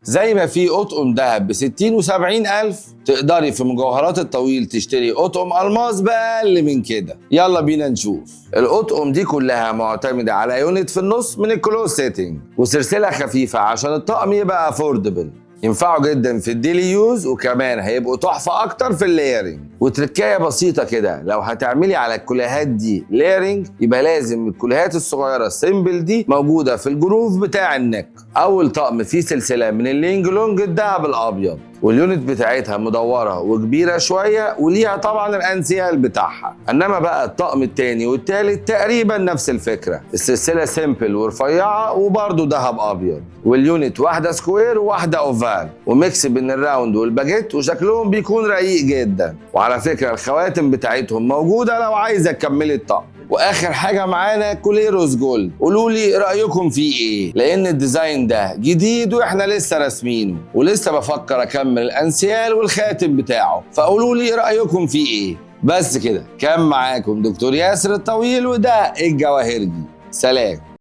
زي ما في اطقم ذهب ب 60 و70 الف، تقدري في مجوهرات الطويل تشتري اطقم الماس باقل من كده. يلا بينا نشوف. الاطقم دي كلها معتمده على يونت في النص من الكلوز سيتنج، وسلسله خفيفه عشان الطقم يبقى افوردبل. ينفعوا جدا في الديلي يوز، وكمان هيبقوا تحفه اكتر في الليرنج. وتركايه بسيطه كده، لو هتعملي على الكليهات دي ليرنج يبقى لازم الكليهات الصغيره السيمبل دي موجوده في الجروف بتاع النك. اول طقم فيه سلسله من اللينج لونج الدهب الابيض، واليونت بتاعتها مدوره وكبيره شويه، وليها طبعا الانسيال بتاعها. انما بقى الطقم التاني والتالت تقريبا نفس الفكره، السلسله سيمبل ورفيعه وبرده دهب ابيض، واليونت واحده سكوير وواحده اوفال، وميكس بين الراوند والباجيت، وشكلهم بيكون رقيق جدا. وعلى فكره الخواتم بتاعتهم موجوده لو عايزه تكملي الطقم. واخر حاجه معانا كوليروس جولد، قولوا لي رايكم فيه ايه، لان الديزاين ده جديد واحنا لسه راسمينه، ولسه بفكر اكمل الانسيال والخاتم بتاعه، فقولوا لي رايكم فيه ايه. بس كده، كان معاكم دكتور ياسر الطويل، وده الجواهرجي. سلام.